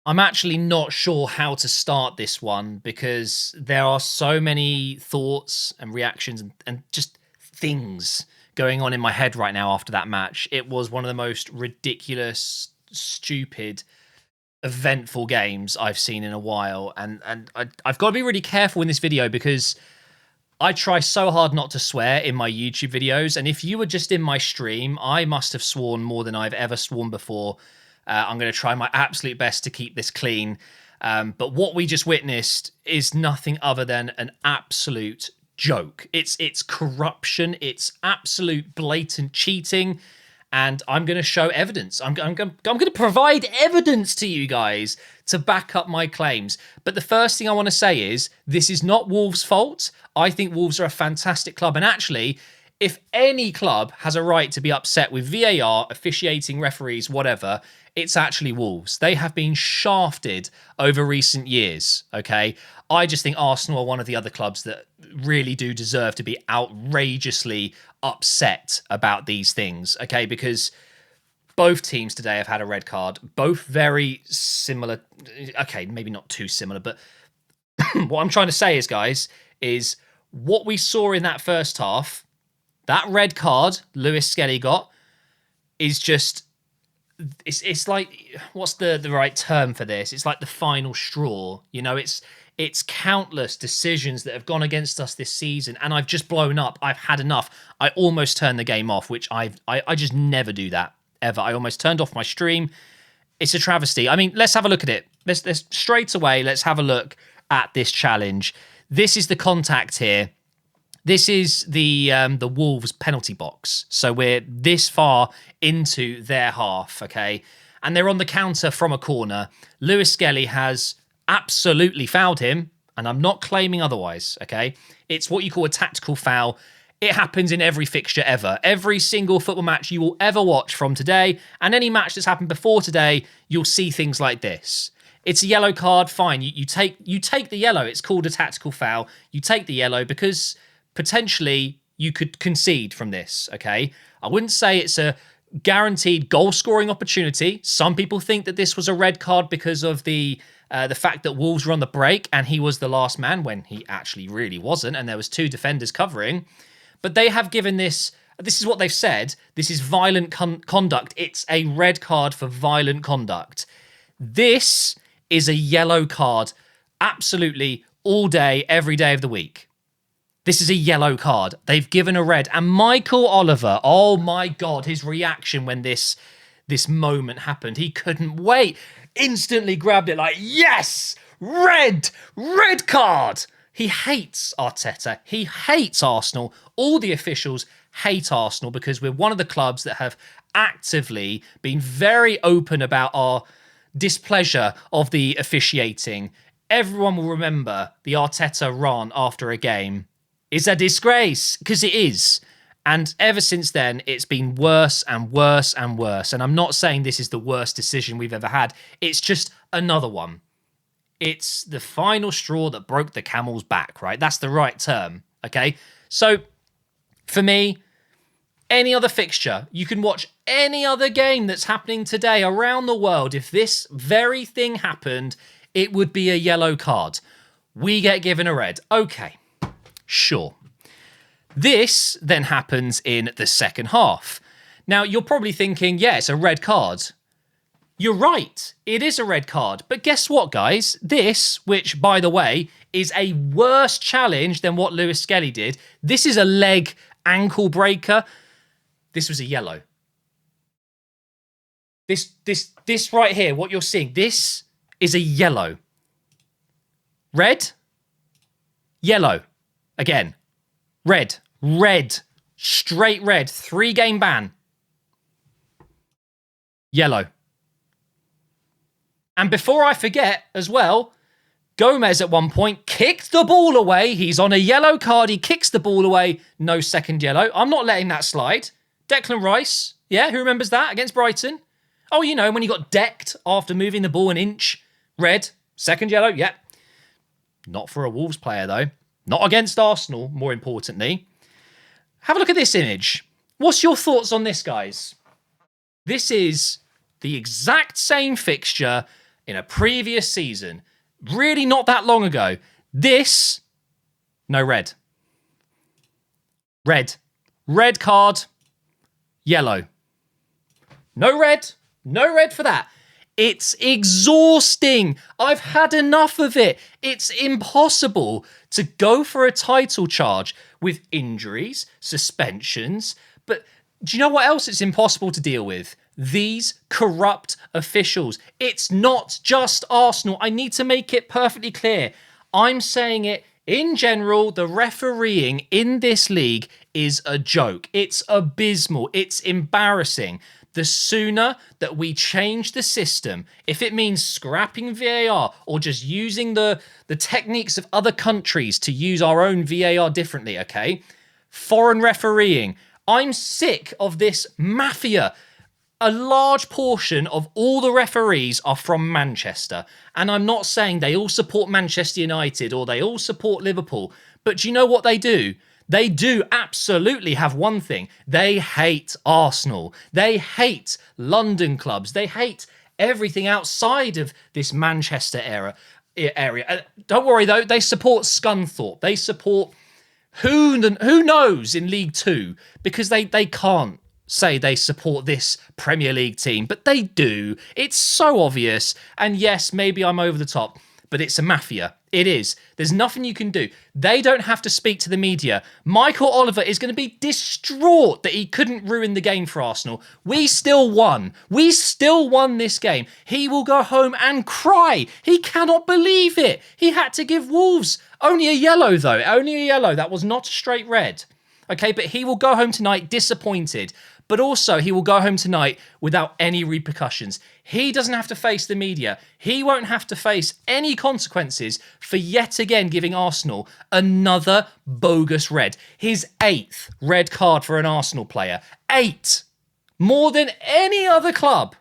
I'm actually not sure how to start this one because there are so many thoughts and reactions and just things going on in my head right now after that match. It was one of the most ridiculous, stupid, eventful games I've seen in a while. I've got to be really careful in this video because I try so hard not to swear in my YouTube videos. And if you were just in my stream, I must have sworn more than I've ever sworn before. I'm going to try my absolute best to keep this clean. But what we just witnessed is nothing other than an absolute joke. It's corruption. It's absolute blatant cheating. And I'm going to show evidence. I'm going to provide evidence to you guys to back up my claims. But the first thing I want to say is this is not Wolves' fault. I think Wolves are a fantastic club. And actually, if any club has a right to be upset with VAR, officiating, referees, whatever, it's actually Wolves. They have been shafted over recent years, okay? I just think Arsenal are one of the other clubs that really do deserve to be outrageously upset about these things, okay? Because both teams today have had a red card, both very similar. Okay, maybe not too similar, but what I'm trying to say is, guys, is what we saw in that first half, that red card Lewis Skelly got is just, it's like, what's the right term for this? It's like the final straw. You know, it's countless decisions that have gone against us this season, and I've just blown up. I've had enough. I almost turned the game off, which I just never do that, ever. I almost turned off my stream. It's a travesty. I mean, let's have a look at it. Let's straight away, let's have a look at this challenge. This is the contact here. This is the Wolves penalty box. So we're this far into their half, okay? And they're on the counter from a corner. Lewis Skelly has absolutely fouled him, and I'm not claiming otherwise, okay? It's what you call a tactical foul. It happens in every fixture ever. Every single football match you will ever watch from today, and any match that's happened before today, you'll see things like this. It's a yellow card, fine. You take the yellow. It's called a tactical foul. You take the yellow because potentially you could concede from this, okay? I wouldn't say it's a guaranteed goal-scoring opportunity. Some people think that this was a red card because of the fact that Wolves were on the break and he was the last man when he actually really wasn't, and there was two defenders covering. But they have given this is what they've said, this is violent conduct. It's a red card for violent conduct. This is a yellow card absolutely all day, every day of the week. This is a yellow card. They've given a red. And Michael Oliver, oh my God, his reaction when this moment happened, he couldn't wait. Instantly grabbed it like, yes, red card. He hates Arteta. He hates Arsenal. All the officials hate Arsenal because we're one of the clubs that have actively been very open about our displeasure of the officiating. Everyone will remember the Arteta rant after a game. It's a disgrace, because it is. And ever since then, it's been worse and worse and worse. And I'm not saying this is the worst decision we've ever had. It's just another one. It's the final straw that broke the camel's back, right? That's the right term, okay? So, for me, any other fixture, you can watch any other game that's happening today around the world. If this very thing happened, it would be a yellow card. We get given a red. Okay, sure. This then happens in the second half. Now, you're probably thinking, yeah, it's a red card. You're right, it is a red card. But guess what, guys? This, which, by the way, is a worse challenge than what Lewis Skelly did. This is a leg ankle breaker. This was a yellow. This right here, what you're seeing, this is a yellow. Red, yellow. Again, red, straight red, 3-game ban. Yellow. And before I forget as well, Gomez at one point kicked the ball away. He's on a yellow card. He kicks the ball away. No second yellow. I'm not letting that slide. Declan Rice. Yeah, who remembers that against Brighton? Oh, you know, when he got decked after moving the ball an inch. Red. Second yellow. Yep. Not for a Wolves player, though. Not against Arsenal, more importantly. Have a look at this image. What's your thoughts on this, guys? This is the exact same fixture in a previous season, really not that long ago. This, no red. Red. Red card, yellow. No red. No red for that. It's exhausting. I've had enough of it. It's impossible to go for a title charge with injuries, suspensions. But do you know what else it's impossible to deal with? These corrupt officials. It's not just Arsenal. I need to make it perfectly clear. I'm saying it in general. The refereeing in this league is a joke. It's abysmal. It's embarrassing. The sooner that we change the system, if it means scrapping VAR or just using the techniques of other countries to use our own VAR differently, okay? Foreign refereeing. I'm sick of this mafia. A large portion of all the referees are from Manchester. And I'm not saying they all support Manchester United or they all support Liverpool. But do you know what they do? They do absolutely have one thing. They hate Arsenal. They hate London clubs. They hate everything outside of this Manchester area. Don't worry, though. They support Scunthorpe. They support who knows in League Two, because they can't say they support this Premier League team, but they do. It's so obvious. And yes, maybe I'm over the top, but it's a mafia. It is. There's nothing you can do. They don't have to speak to the media. Michael Oliver is going to be distraught that he couldn't ruin the game for Arsenal. We still won. We still won this game. He will go home and cry. He cannot believe it. He had to give Wolves only a yellow, though. Only a yellow. That was not a straight red. Okay, but he will go home tonight disappointed. But also, he will go home tonight without any repercussions. He doesn't have to face the media. He won't have to face any consequences for yet again giving Arsenal another bogus red. His 8th red card for an Arsenal player. 8. More than any other club.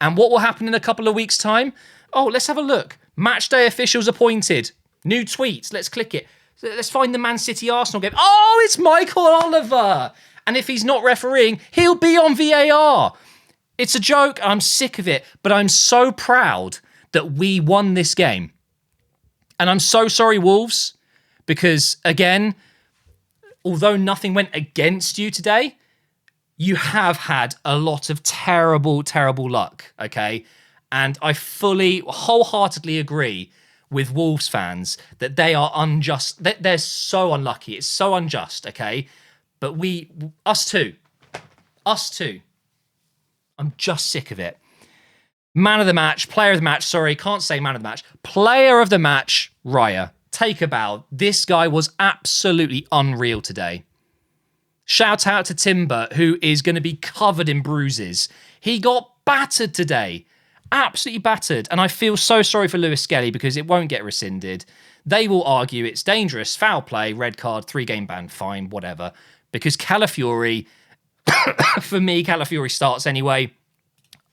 And what will happen in a couple of weeks' time? Oh, let's have a look. Matchday officials appointed. New tweets. Let's click it. Let's find the Man City Arsenal game. Oh, it's Michael Oliver. And if he's not refereeing, he'll be on VAR. It's a joke. I'm sick of it. But I'm so proud that we won this game. And I'm so sorry, Wolves, because, again, although nothing went against you today, you have had a lot of terrible, terrible luck, okay? And I wholeheartedly agree with Wolves fans that they are unjust. They're so unlucky. It's so unjust, okay? But us too. I'm just sick of it. Man of the match, player of the match, sorry, can't say man of the match. Player of the match, Raya. Take a bow. This guy was absolutely unreal today. Shout out to Timber, who is going to be covered in bruises. He got battered today. Absolutely battered. And I feel so sorry for Lewis Skelly because it won't get rescinded. They will argue it's dangerous, foul play, red card, 3-game ban, fine, whatever. Because Calafiori, for me, Calafiori starts anyway.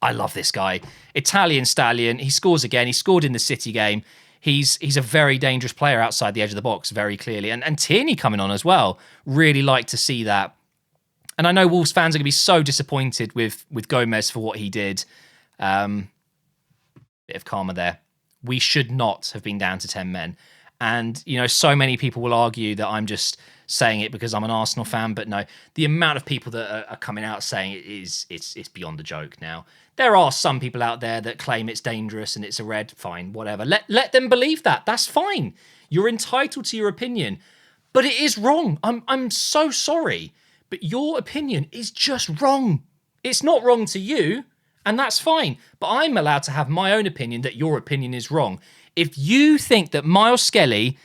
I love this guy. Italian stallion. He scores again. He scored in the City game. He's a very dangerous player outside the edge of the box, very clearly. And Tierney coming on as well. Really like to see that. And I know Wolves fans are going to be so disappointed with Gomez for what he did. Bit of karma there. We should not have been down to 10 men. And, you know, so many people will argue that I'm just saying it because I'm an Arsenal fan, but no, the amount of people that are coming out saying it it's beyond a joke now. There are some people out there that claim it's dangerous and it's a red, fine, whatever. Let them believe that. That's fine. You're entitled to your opinion, but it is wrong. I'm so sorry, but your opinion is just wrong. It's not wrong to you, and that's fine, but I'm allowed to have my own opinion that your opinion is wrong. If you think that Miles Skelly,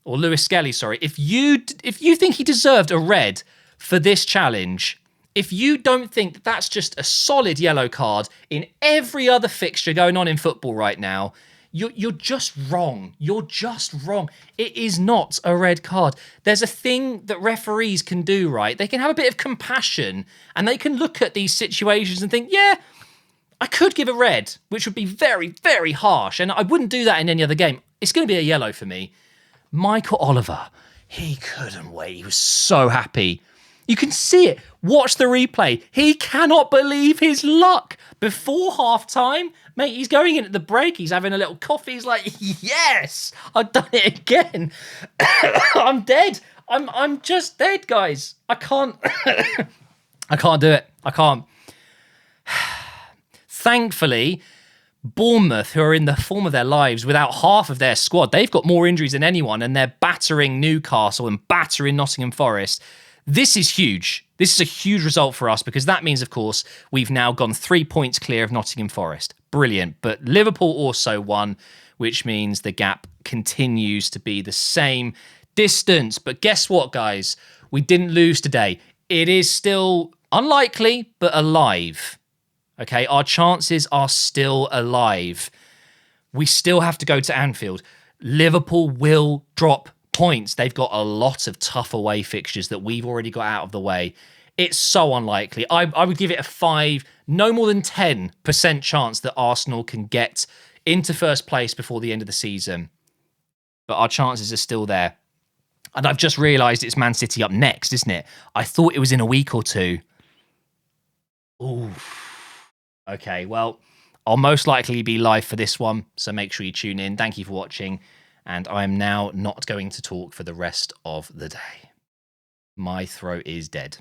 or Lewis Skelly, sorry, if you think he deserved a red for this challenge, if you don't think that that's just a solid yellow card in every other fixture going on in football right now, you're just wrong. You're just wrong. It is not a red card. There's a thing that referees can do, right? They can have a bit of compassion and they can look at these situations and think, yeah, I could give a red, which would be very, very harsh, and I wouldn't do that in any other game. It's going to be a yellow for me. Michael Oliver, he couldn't wait. He was so happy. You can see it. Watch the replay. He cannot believe his luck. Before half-time, mate, he's going in at the break. He's having a little coffee. He's like, yes, I've done it again. I'm dead. I'm just dead, guys. I can't. I can't do it. I can't. Thankfully, Bournemouth, who are in the form of their lives without half of their squad, they've got more injuries than anyone, and they're battering Newcastle and battering Nottingham Forest. This is huge. This is a huge result for us because that means, of course, we've now gone 3 points clear of Nottingham Forest. Brilliant. But Liverpool also won, which means the gap continues to be the same distance. But guess what, guys? We didn't lose today. It is still unlikely, but alive. Okay, our chances are still alive. We still have to go to Anfield. Liverpool will drop points. They've got a lot of tough away fixtures that we've already got out of the way. It's so unlikely. I would give it a 5, no more than 10% chance that Arsenal can get into first place before the end of the season. But our chances are still there. And I've just realised it's Man City up next, isn't it? I thought it was in a week or two. Ooh. Okay, well, I'll most likely be live for this one, so make sure you tune in. Thank you for watching. And I am now not going to talk for the rest of the day. My throat is dead.